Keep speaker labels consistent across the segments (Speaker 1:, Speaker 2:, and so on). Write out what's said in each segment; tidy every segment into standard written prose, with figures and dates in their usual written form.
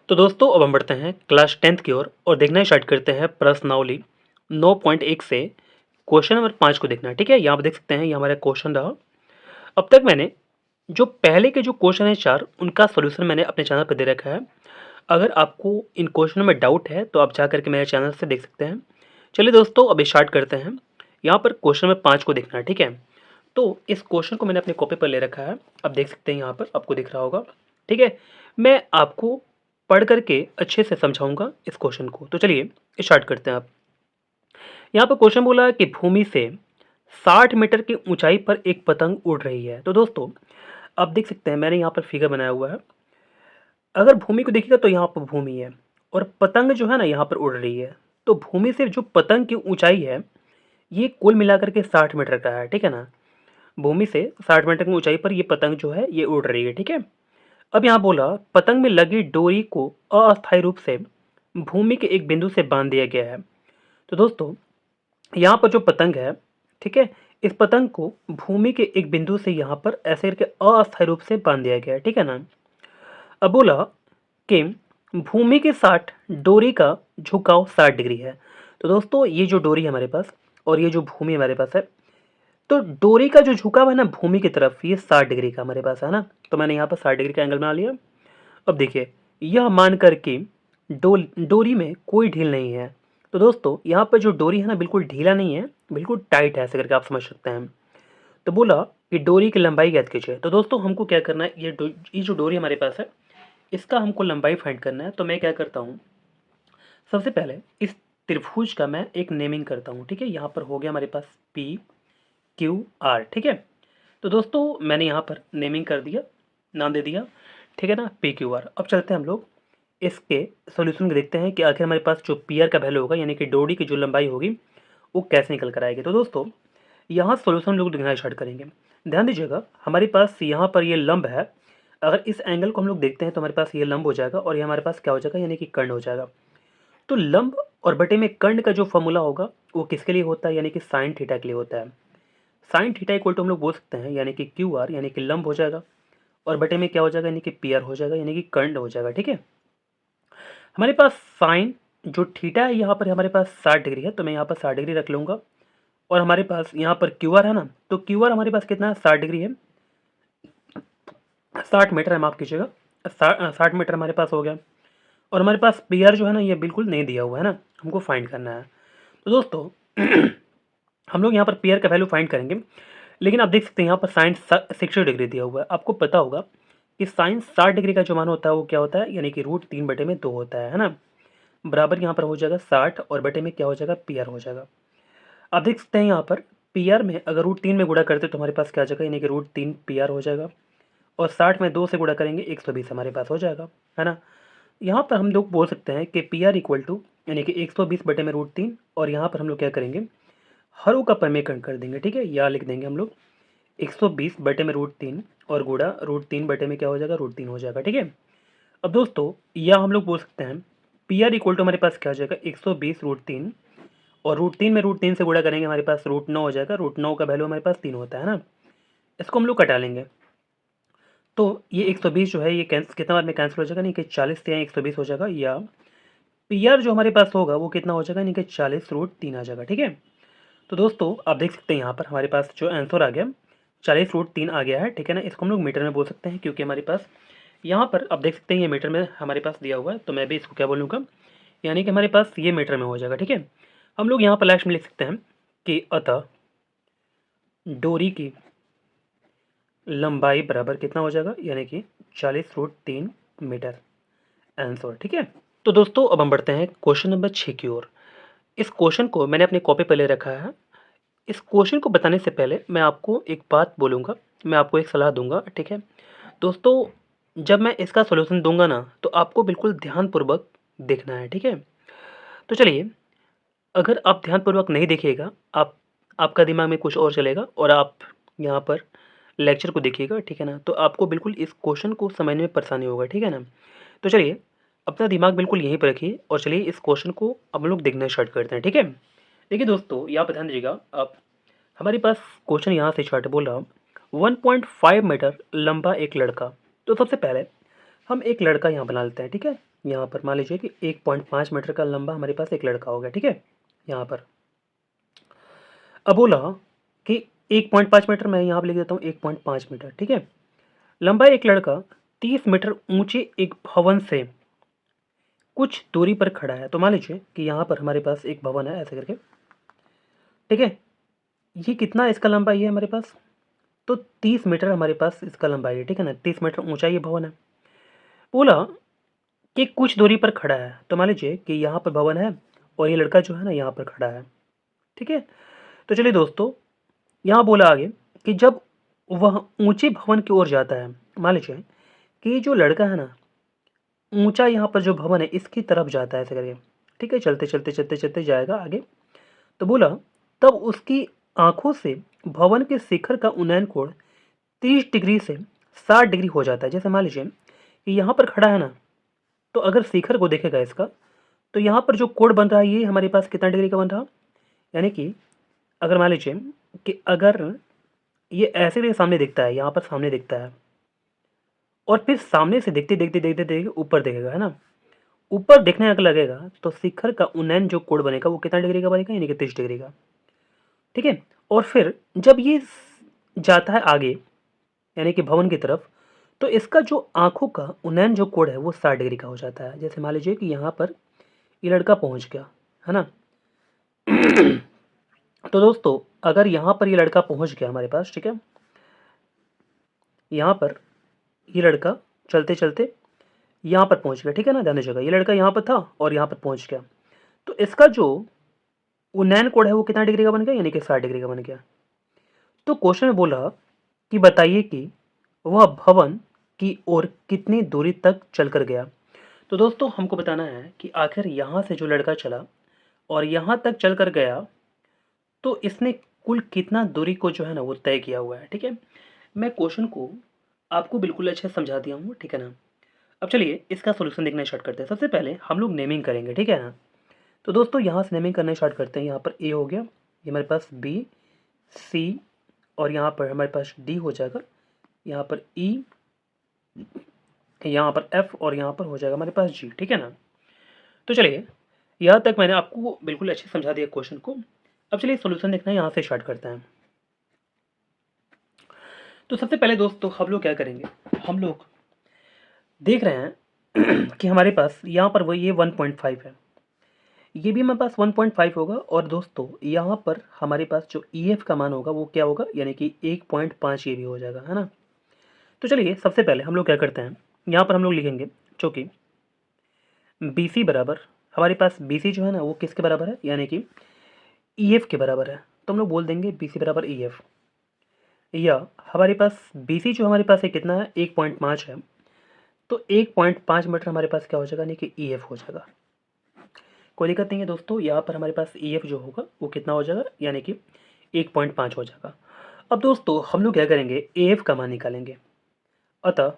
Speaker 1: तो दोस्तों अब हम बढ़ते हैं क्लास 10th की ओर और देखना स्टार्ट करते हैं प्रश्नावली 9.1 से क्वेश्चन नंबर 5 को देखना है। ठीक है, यहाँ पर देख सकते हैं ये हमारा क्वेश्चन रहा। अब तक मैंने जो पहले के जो क्वेश्चन है 4 उनका सोल्यूशन मैंने अपने चैनल पर दे रखा है। अगर आपको इन क्वेश्चनों में डाउट है तो आप जा करके मेरे चैनल से देख सकते हैं। चलिए दोस्तों अब स्टार्ट करते हैं। यहाँ पर क्वेश्चन नंबर 5 को देखना है। ठीक है, तो इस क्वेश्चन को मैंने अपने कॉपी पर ले रखा है। अब देख सकते हैं यहाँ पर आपको दिख रहा होगा। ठीक है, मैं आपको पढ़ करके अच्छे से समझाऊंगा इस क्वेश्चन को। तो चलिए स्टार्ट करते हैं। आप यहाँ पर क्वेश्चन बोला कि भूमि से 60 मीटर की ऊंचाई पर एक पतंग उड़ रही है। तो दोस्तों आप देख सकते हैं मैंने यहाँ पर फिगर बनाया हुआ है। अगर भूमि को देखिएगा तो यहाँ पर भूमि है और पतंग जो है ना यहाँ पर उड़ रही है। तो भूमि से जो पतंग की ऊंचाई है ये कुल मिलाकर के 60 मीटर का है। ठीक है ना, भूमि से 60 मीटर की ऊंचाई पर ये पतंग जो है ये उड़ रही है। ठीक है, अब यहाँ बोला पतंग में लगी डोरी को अस्थायी रूप से भूमि के एक बिंदु से बांध दिया गया है। तो दोस्तों यहाँ पर जो पतंग है, ठीक है, इस पतंग को भूमि के एक बिंदु से यहाँ पर ऐसे करके अस्थायी रूप से बांध दिया गया है। ठीक है ना, अब बोला कि भूमि के 60 डोरी का झुकाव 60 डिग्री है। तो दोस्तों ये जो डोरी है हमारे पास और ये जो भूमि हमारे पास है, तो डोरी का जो झुकाव है ना भूमि की तरफ ये 60 डिग्री का हमारे पास है ना। तो मैंने यहाँ पर 60 डिग्री का एंगल बना लिया। अब देखिए यह मान कर कि डोरी में कोई ढील नहीं है। तो दोस्तों यहाँ पर जो डोरी है ना बिल्कुल ढीला नहीं है, बिल्कुल टाइट है, ऐसे करके आप समझ सकते हैं। तो बोला कि डोरी की लंबाई ज्ञात कीजिए। तो दोस्तों हमको क्या करना है, ये जो डोरी हमारे पास है इसका हमको लंबाई फाइंड करना है। तो मैं क्या करता हूँ, सबसे पहले इस त्रिभुज का मैं एक नेमिंग करता हूँ। ठीक है, यहाँ पर हो गया हमारे पास PQR। ठीक है, तो दोस्तों मैंने यहाँ पर नेमिंग कर दिया, नाम दे दिया। ठीक है ना, PQR। अब चलते हैं हम लोग इसके सॉल्यूशन को देखते हैं कि आखिर हमारे पास जो पीआर का वैल्यू होगा यानी कि डोरी की जो लंबाई होगी वो कैसे निकल कर आएगी। तो दोस्तों यहाँ सॉल्यूशन लोग देखना स्टार्ट करेंगे। ध्यान दीजिएगा हमारे पास यहाँ पर ये लंब है। अगर इस एंगल को हम लोग देखते हैं तो हमारे पास ये लंब हो जाएगा और ये हमारे पास क्या हो जाएगा यानी कि कर्ण हो जाएगा। तो लंब और बटे में कर्ण का जो फॉर्मूला होगा वो किसके लिए होता है, यानी कि साइन थीटा के लिए होता है। साइन थीटा इक्वल टू हम लोग बोल सकते हैं यानी कि QR यानी कि लंब हो जाएगा और बटे में क्या हो जाएगा यानी कि PR हो जाएगा यानी कि कर्ण हो जाएगा। ठीक है, हमारे पास साइन जो थीटा है यहाँ पर हमारे पास 60 डिग्री है, तो मैं यहाँ पर 60 डिग्री रख लूँगा। और हमारे पास यहाँ पर QR है ना, तो QR हमारे पास कितना है, 60 डिग्री है, 60 मीटर है, माफ़ कीजिएगा, 60 मीटर हमारे पास हो गया। और हमारे पास PR जो है ना ये बिल्कुल नहीं दिया हुआ है ना, हमको फाइंड करना है। तो दोस्तों हम लोग यहाँ पर PR का वैल्यू फाइंड करेंगे। लेकिन आप देख सकते हैं यहाँ पर साइन 60 डिग्री दिया हुआ है। आपको पता होगा कि साइन 60 डिग्री का जो मान होता है वो क्या होता है, यानी कि √3/2 होता है ना। बराबर यहाँ पर हो जाएगा 60 और बटे में क्या हो जाएगा, PR हो जाएगा। आप देख सकते हैं यहाँ पर PR में अगर √3 में गुणा करते तो हमारे पास क्या आ जाएगा, यानी कि √3 PR हो जाएगा। और 60 में 2 से गुणा करेंगे 120 हमारे पास हो जाएगा, है ना। यहाँ पर हम लोग बोल सकते हैं कि PR इक्वल टू यानी कि 120 बटे में √3। और यहाँ पर हम लोग क्या करेंगे, हर रो का समीकरण कर देंगे। ठीक है, या लिख देंगे हम लोग 120 बटे में √3 और गुणा √3 बटे में क्या हो जाएगा, √3 हो जाएगा। ठीक है, अब दोस्तों या हम लोग बोल सकते हैं PR इक्वल टू हमारे पास क्या हो जाएगा, 120 √3 और √3 में √3 से गुणा करेंगे हमारे पास √9 हो जाएगा। √9 का वैल्यू हमारे पास 3 होता है ना। इसको हम लोग कटा लेंगे तो ये 120 जो है ये कितना बार में कैंसिल हो जाएगा, नहीं कि 40 से 120 हो जाएगा। या PR जो हमारे पास होगा वो कितना हो जाएगा, नहीं कि 40 √3 आ जाएगा। ठीक है, तो दोस्तों आप देख सकते हैं यहाँ पर हमारे पास जो आंसर आ गया 40 √3 आ गया है। ठीक है ना, इसको हम लोग मीटर में बोल सकते हैं क्योंकि हमारे पास यहाँ पर आप देख सकते हैं ये मीटर में हमारे पास दिया हुआ है। तो मैं भी इसको क्या बोलूँगा, यानी कि हमारे पास ये मीटर में हो जाएगा। ठीक है, हम लोग यहाँ पर लास्ट में लिख सकते हैं कि अतः डोरी की लंबाई बराबर कितना हो जाएगा, यानी कि 40 √3 मीटर आंसर। ठीक है, तो दोस्तों अब हम बढ़ते हैं क्वेश्चन नंबर 6 की ओर। इस क्वेश्चन को मैंने अपनी कॉपी पर ले रखा है। इस क्वेश्चन को बताने से पहले मैं आपको एक बात बोलूँगा, मैं आपको एक सलाह दूंगा। ठीक है दोस्तों, जब मैं इसका सॉल्यूशन दूंगा ना तो आपको बिल्कुल ध्यानपूर्वक देखना है। ठीक है, तो चलिए अगर आप ध्यानपूर्वक नहीं देखिएगा, आपका दिमाग में कुछ और चलेगा और आप यहाँ पर लेक्चर को देखिएगा, ठीक है ना, तो आपको बिल्कुल इस क्वेश्चन को समझने में परेशानी होगा। ठीक है ना, तो चलिए अपना दिमाग बिल्कुल यहीं पर रखिए और चलिए इस क्वेश्चन को हम लोग देखना स्टार्ट करते हैं। ठीक है, देखिए दोस्तों यहाँ पर ध्यान दीजिएगा आप, हमारे पास क्वेश्चन यहाँ से स्टार्ट बोल रहा हूँ 1.5 मीटर लंबा एक लड़का। तो सबसे पहले हम एक लड़का यहाँ बना लेते हैं। ठीक है, यहाँ पर मान लीजिए कि 1.5 मीटर का लंबा हमारे पास एक लड़का हो गया, ठीक है। यहाँ पर अब बोला कि 1.5 मीटर, मैं यहाँ पर लिख देता हूँ 1.5 मीटर, ठीक है। लंबा एक लड़का 30 मीटर ऊंचे एक भवन से कुछ दूरी पर खड़ा है। तो मान लीजिए कि यहाँ पर हमारे पास एक भवन है ऐसे करके, ठीक है। ये कितना इसका लंबाई है हमारे पास, तो 30 मीटर हमारे पास इसका लंबाई है, ठीक है ना। 30 मीटर ऊंचा ये भवन है। बोला कि कुछ दूरी पर खड़ा है। तो मान लीजिए कि यहाँ पर भवन है और ये लड़का जो है ना यहाँ पर खड़ा है, ठीक है। तो चलिए दोस्तों, यहाँ बोला आगे कि जब वह ऊंचे भवन की ओर जाता है, मान लीजिए कि ये जो लड़का है ना ऊंचा यहाँ पर जो भवन है इसकी तरफ जाता है ऐसे करके, ठीक है। चलते चलते चलते चलते जाएगा आगे। तो बोला तब उसकी आंखों से भवन के शिखर का उन्नयन कोण 30 डिग्री से 60 डिग्री हो जाता है। जैसे मान लीजिए कि यहाँ पर खड़ा है ना, तो अगर शिखर को देखेगा इसका, तो यहाँ पर जो कोण बन रहा है ये हमारे पास कितना डिग्री का बन रहा, यानी कि अगर मान लीजिए कि अगर ये ऐसे भी सामने दिखता है, यहाँ पर सामने दिखता है, और फिर सामने से देखते देखते देखते देखते ऊपर देखेगा, है ना। ऊपर देखने अगर लगेगा तो शिखर का उन्नयन जो कोण बनेगा वो कितना डिग्री का बनेगा, यानी कि 30 डिग्री का, ठीक है। और फिर जब ये जाता है आगे यानी कि भवन की तरफ, तो इसका जो आंखों का उन्नयन जो कोण है वो 60 डिग्री का हो जाता है। जैसे मान लीजिए कि यहाँ पर ये लड़का पहुँच गया, है ना। तो दोस्तों अगर यहाँ पर ये लड़का पहुँच गया हमारे पास, ठीक है, यहाँ पर ये लड़का चलते चलते यहाँ पर पहुँच गया, ठीक है ना। ध्यान दीजिएगा, ये लड़का यहाँ पर था और यहाँ पर पहुँच गया, तो इसका जो उन्नयन कोण है वो कितना डिग्री का बन गया, यानी कि 60 डिग्री का बन गया। तो क्वेश्चन में बोला कि बताइए कि वह भवन की ओर कितनी दूरी तक चलकर गया। तो दोस्तों हमको बताना है कि आखिर यहाँ से जो लड़का चला और यहाँ तक चलकर गया, तो इसने कुल कितना दूरी को जो है ना वो तय किया हुआ है, ठीक है। मैं क्वेश्चन को आपको बिल्कुल अच्छे से समझा दिया हूँ, ठीक है ना। अब चलिए इसका सॉल्यूशन देखना स्टार्ट करते हैं। सबसे पहले हम लोग नेमिंग करेंगे, ठीक है ना। तो दोस्तों यहाँ से नेमिंग करना स्टार्ट करते हैं। यहाँ पर ए हो गया, ये हमारे पास बी, सी, और यहाँ पर हमारे पास डी हो जाएगा, यहाँ पर ई, यहाँ पर एफ, और यहाँ पर हो जाएगा हमारे पास जी, ठीक है ना। तो चलिए यहाँ तक मैंने आपको बिल्कुल अच्छे से समझा दिया क्वेश्चन को। अब चलिए सॉल्यूशन देखना है, यहाँ से स्टार्ट करते हैं। तो सबसे पहले दोस्तों हम लोग क्या करेंगे, हम लोग देख रहे हैं कि हमारे पास यहाँ पर वो ये 1.5 है, ये भी हमारे पास 1.5 होगा, और दोस्तों यहाँ पर हमारे पास जो EF का मान होगा वो क्या होगा, यानी कि 1.5 ये भी हो जाएगा, है ना। तो चलिए सबसे पहले हम लोग क्या करते हैं, यहाँ पर हम लोग लिखेंगे चूँकि BC बराबर, हमारे पास BC जो है ना वो किसके बराबर है, यानी कि EF के बराबर है। तो हम लोग बोल देंगे BC बराबर EF, या हमारे पास BC जो हमारे पास है कितना है, 1.5 है, तो 1.5 मीटर हमारे पास क्या हो जाएगा, यानी कि EF हो जाएगा। कोई दिक्कत नहीं है दोस्तों, यहाँ पर हमारे पास EF जो होगा वो कितना हो जाएगा, यानी कि 1.5 हो जाएगा। अब दोस्तों हम लोग क्या करेंगे, AF का मान निकालेंगे। अतः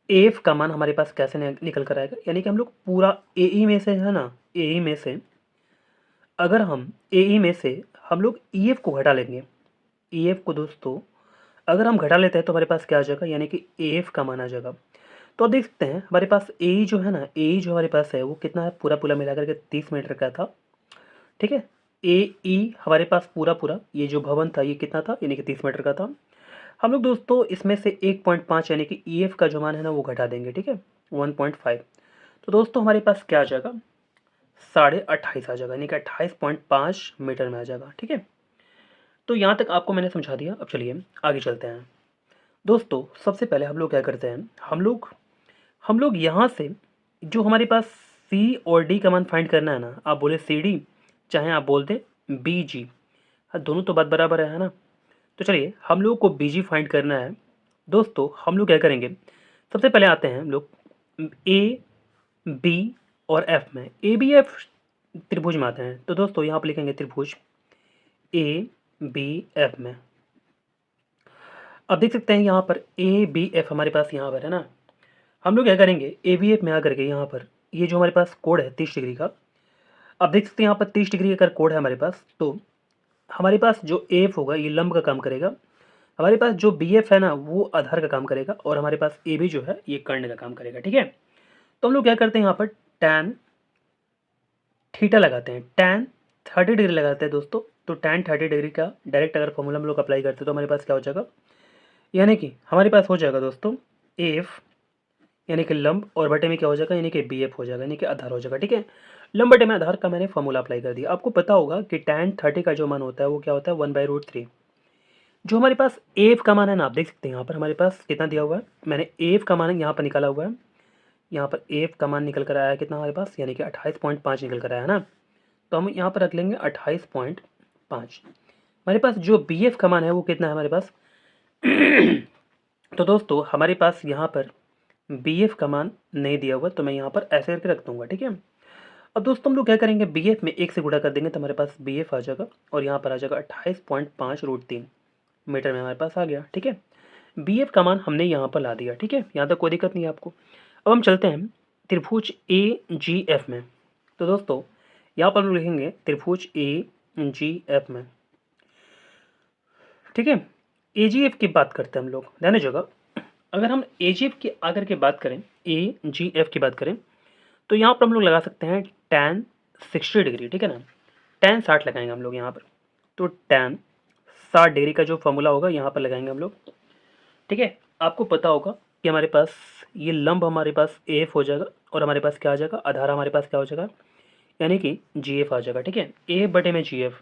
Speaker 1: AF का मान हमारे पास कैसे निकल कर आएगा, यानी कि हम लोग पूरा AE में से, है ना, AE में से अगर हम AE में से हम लोग EF को घटा लेंगे, EF को दोस्तों अगर हम घटा लेते हैं तो हमारे पास क्या आ जाएगा, यानी कि AF का मान आ जाएगा। तो अब देख सकते हैं हमारे पास AE जो है ना, AE जो हमारे पास है वो कितना है, पूरा पूरा मिला करके 30 मीटर का था, ठीक है। AE हमारे पास पूरा पूरा ये जो भवन था ये कितना था, यानी कि 30 मीटर का था। हम लोग दोस्तों इसमें से 1.5 यानी कि EF का जो मान है ना वो घटा देंगे, ठीक है, 1.5। तो दोस्तों हमारे पास क्या आ जाएगा, 28.5 आ जाएगा, यानी कि 28.5 मीटर में आ जाएगा, ठीक है। तो यहाँ तक आपको मैंने समझा दिया। अब चलिए आगे चलते हैं दोस्तों। सबसे पहले हम लोग क्या करते हैं, हम लोग यहाँ से जो हमारे पास C और D का मान फाइंड करना है ना, आप बोले CD चाहे आप बोलते BG, हाँ दोनों तो बात बराबर है ना। तो चलिए हम लोग को BG फाइंड करना है दोस्तों। हम लोग क्या करेंगे, सबसे पहले आते हैं हम लोग A, B और F में, ABF त्रिभुज में आते हैं। तो दोस्तों यहाँ पर लिखेंगे त्रिभुज ABF में। अब देख सकते हैं यहाँ पर ABF हमारे पास यहाँ पर है ना। हम लोग क्या करेंगे, ABF में आकर के यहाँ पर ये जो हमारे पास कोड है 30 डिग्री का, अब देख सकते हैं यहाँ पर 30 डिग्री का कोड है हमारे पास। तो हमारे पास जो AF होगा ये लंब का काम करेगा, हमारे पास जो BF है ना वो आधार का काम करेगा, और हमारे पास AB जो है ये कर्ण का काम करेगा, ठीक है। तो हम लोग क्या करते हैं यहाँ पर tan थीटा लगाते हैं, tan 30 डिग्री लगाते हैं दोस्तों। तो tan 30 डिग्री का डायरेक्ट अगर फॉर्मूला हम लोग अप्लाई करते हैं तो हमारे पास क्या हो जाएगा, यानी कि हमारे पास हो जाएगा दोस्तों एफ यानी कि लंब और बटे में क्या हो जाएगा, यानी कि बी एफ हो जाएगा, यानी कि आधार हो जाएगा। ठीक है, लंब बटे में आधार का मैंने फॉर्मूला अप्लाई कर दिया। आपको पता होगा कि tan 30 का जो मान होता है वो क्या होता है 1/√3। जो हमारे पास एफ का मान है ना, आप देख सकते हैं यहाँ पर हमारे पास कितना दिया हुआ है, मैंने एफ का मान यहाँ पर निकाला हुआ है। यहाँ पर एफ का मान निकल कर आया कितना हमारे पास, यानी कि 28.5 निकल कर आया है ना। तो हम यहाँ पर रख लेंगे 28.5। हमारे पास जो बी एफ का मान है वो कितना है हमारे पास तो दोस्तों हमारे पास यहाँ पर बी एफ का मान नहीं दिया हुआ, तो मैं यहाँ पर ऐसे करके रख दूंगा। ठीक है, अब दोस्तों हम लोग क्या करेंगे, बी एफ में 1 से गुणा कर देंगे तो हमारे पास बी एफ आ जाएगा, और यहाँ पर आ जाएगा 28.5√3 मीटर में हमारे पास आ गया। ठीक है, बी एफ का मान हमने यहाँ पर ला दिया। ठीक है, यहाँ तक कोई दिक्कत नहीं है आपको। अब हम चलते हैं त्रिभुज ए जी एफ में। तो दोस्तों यहाँ पर हम लोग लिखेंगे त्रिभुज ए जी एफ में। ठीक है, ए जी एफ की बात करते हैं हम लोग, ध्यान दीजिएगा। अगर हम ए जी एफ की आकर के बात करें, ए जी एफ की बात करें, तो यहाँ पर हम लोग लगा सकते हैं tan 60 डिग्री। ठीक है ना, tan 60 लगाएंगे हम लोग यहाँ पर। तो tan 60 डिग्री का जो फॉर्मूला होगा यहाँ पर लगाएंगे हम लोग। ठीक है, आपको पता होगा कि हमारे पास ये लंब हमारे पास एफ हो जाएगा, और हमारे पास क्या आ जाएगा, आधार हमारे पास क्या हो जाएगा, यानी कि जी एफ आ जाएगा। ठीक है, ए बटे में जी एफ,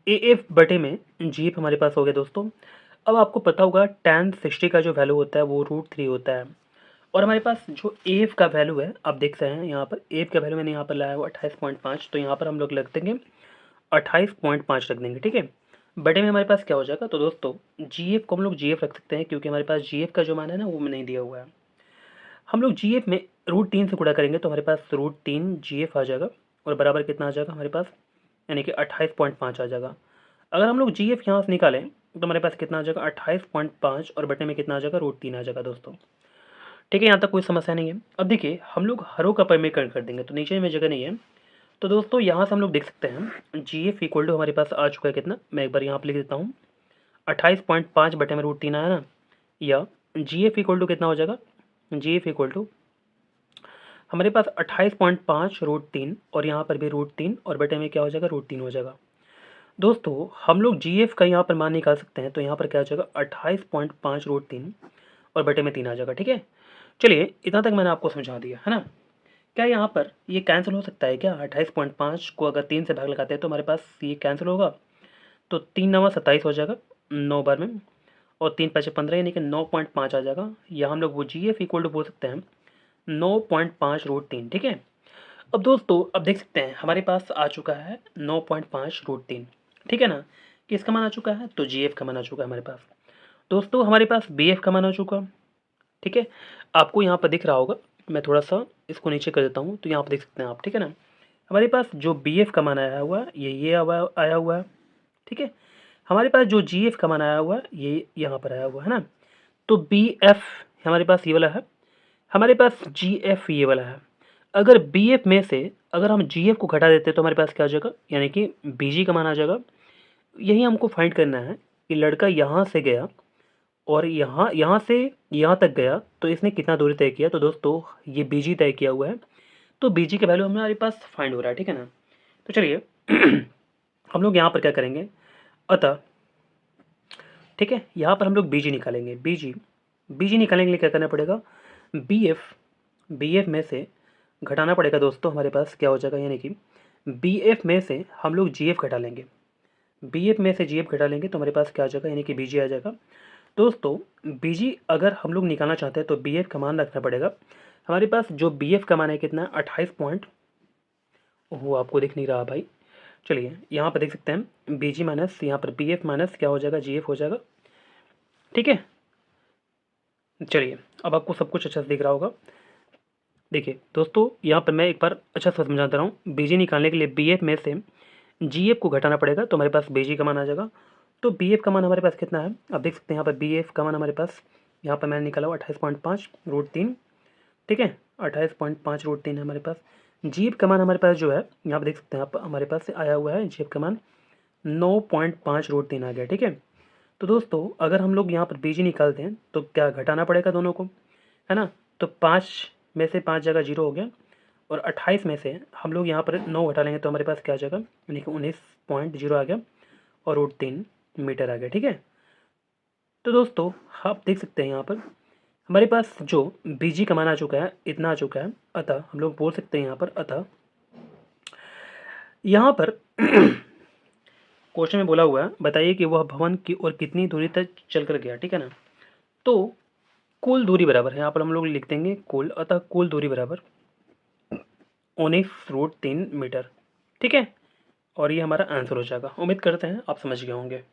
Speaker 1: ए एफ बटे में जी एफ हमारे पास हो गया दोस्तों। अब आपको पता होगा tan 60 का जो वैल्यू होता है वो √3 होता है, और हमारे पास जो एफ का वैल्यू है आप देख रहे हैं यहाँ पर, एफ का वैल्यू मैंने यहाँ पर लाया हुआ 28.5, तो यहाँ पर हम लोग रख देंगे 28.5 रख देंगे। ठीक है, बटे में हमारे पास क्या हो जाएगा, तो दोस्तों जी एफ को हम लोग जी एफ रख सकते हैं, क्योंकि हमारे पास जी एफ का जो मान है ना वो नहीं दिया हुआ है। हम लोग जी एफ में √3 से गुणा करेंगे तो हमारे पास √3 जी एफ आ जाएगा, और बराबर कितना आ जाएगा हमारे पास, यानी कि 28.5 आ जाएगा। अगर हम लोग जी एफ यहाँ से निकालें तो हमारे पास कितना आ जाएगा 28.5, और बटे में कितना आ जाएगा √3 आ जाएगा दोस्तों। ठीक है, यहाँ तक कोई समस्या नहीं है। अब देखिए हम लोग हरों का परिमीकरण कर देंगे, तो नीचे में जगह नहीं है, तो दोस्तों यहाँ से हम लोग देख सकते हैं जी एफ इक्वल टू हमारे पास आ चुका है कितना, मैं एक बार यहाँ पर लिख देता हूँ 28.5 बटे में √3 आया ना, या जी एफ इक्वल टू कितना हो जाएगा, जी एफ इक्वल टू हमारे पास 28.5 √3, और यहाँ पर भी √3, और बटे में क्या हो जाएगा √3 हो जाएगा। दोस्तों हम लोग जी एफ का यहाँ पर मान निकाल सकते हैं, तो यहाँ पर क्या हो जाएगा 28.5 √3, और बटे में 3 आ जाएगा। ठीक है, चलिए इतना तक मैंने आपको समझा दिया है ना। क्या यहाँ पर ये कैंसिल हो सकता है क्या, 28.5 को अगर 3 से भाग लगाते हैं तो हमारे पास ये कैंसिल होगा, तो 3×9 = 27 हो जाएगा 9 बार में, और 3×5 = 15, यानी कि 9.5 आ जाएगा, या हम लोग वो जी एफ इक्वल टू बोल सकते हैं 9.5 √3। ठीक है, अब दोस्तों अब देख सकते हैं हमारे पास आ चुका है 9.5 √3। ठीक है ना, किसका मान आ चुका है, तो जी एफ का मान आ चुका है हमारे पास। दोस्तों हमारे पास बी एफ का मान आ चुका। ठीक है, आपको यहाँ पर दिख रहा होगा, मैं थोड़ा सा इसको नीचे कर देता हूँ, तो यहाँ पर देख सकते हैं आप। ठीक है ना, हमारे पास जो बी एफ का मान आया हुआ है ये आया हुआ है। ठीक है, हमारे पास जो जी एफ का मान आया हुआ है ये यहाँ पर आया हुआ है ना। तो बी एफ हमारे पास ये वाला है, हमारे पास जी एफ ये वाला है। अगर बी एफ में से अगर हम जी एफ को घटा देते हैं तो हमारे पास क्या आ जाएगा, यानी कि बी जी का मान आ जाएगा। यही हमको फाइंड करना है कि लड़का यहाँ से गया और यहाँ यहाँ से यहाँ तक गया, तो इसने कितना दूरी तय किया, तो दोस्तों ये बी जी तय किया हुआ है, तो बी जी का वैल्यू हमारे पास फाइंड हो रहा है। ठीक है ना, तो चलिए हम लोग यहाँ पर क्या करेंगे, अतः ठीक है यहाँ पर हम लोग बी जी निकालेंगे। बी जी निकालने के लिए क्या करना पड़ेगा, बी एफ में से घटाना पड़ेगा दोस्तों, हमारे पास क्या हो जाएगा, यानी कि बी एफ में से हम लोग जी एफ घटा लेंगे, बी एफ में से जी एफ घटा लेंगे तो हमारे पास क्या आ जाएगा, यानी कि बी जी आ जाएगा। दोस्तों बी जी अगर हम लोग निकालना चाहते हैं तो बी एफ का मान रखना पड़ेगा। हमारे पास जो बी एफ का मान है कितना, 28 पॉइंट, वो आपको दिख नहीं रहा भाई, चलिए यहाँ पर देख सकते हैं बी जी माइनस यहाँ पर बी एफ माइनस क्या हो जाएगा, जी एफ हो जाएगा। ठीक है, चलिए अब आपको सब कुछ अच्छा से दिख रहा होगा। देखिए दोस्तों यहाँ पर मैं एक बार अच्छा से समझाता रहा हूँ। बी जी निकालने के लिए बी एफ में से जी एफ को घटाना पड़ेगा, तो हमारे पास बी जी का मान आ जाएगा। तो बी एफ का मान हमारे पास कितना है, आप देख सकते हैं यहाँ पर बी एफ का मान हमारे पास, यहाँ पर मैंने निकाला हुआ 28.5 √3। ठीक है, 28.5 √3 है हमारे पास। जी एफ का मान हमारे पास जो है यहाँ पर देख सकते हैं आप, हमारे पास से आया हुआ है जी एफ का मान 9.5 √3 आ गया। ठीक है, तो दोस्तों अगर हम लोग यहाँ पर बी जी निकालते हैं तो क्या घटाना पड़ेगा दोनों को, है ना। तो 5 में से 5 जगह 0 हो गया, और 28 में से हम लोग यहाँ पर 9 घटा लेंगे तो हमारे पास क्या आ जाएगा, यानी कि 19.0 आ गया और रूट 3 मीटर आ गया। ठीक है, तो दोस्तों आप देख सकते हैं यहाँ पर हमारे पास जो बीजी का मान आ चुका है, इतना आ चुका है। अतः हम लोग बोल सकते हैं यहाँ पर, अतः यहाँ पर क्वेश्चन में बोला हुआ है, बताइए कि वह भवन की ओर कितनी दूरी तक चल कर गया। ठीक है ना, तो कुल दूरी बराबर है, यहाँ पर हम लोग लिख देंगे कुल, अतः कुल दूरी बराबर 19 रूट 3 मीटर। ठीक है, और ये हमारा आंसर हो जाएगा। उम्मीद करते हैं आप समझ गए होंगे।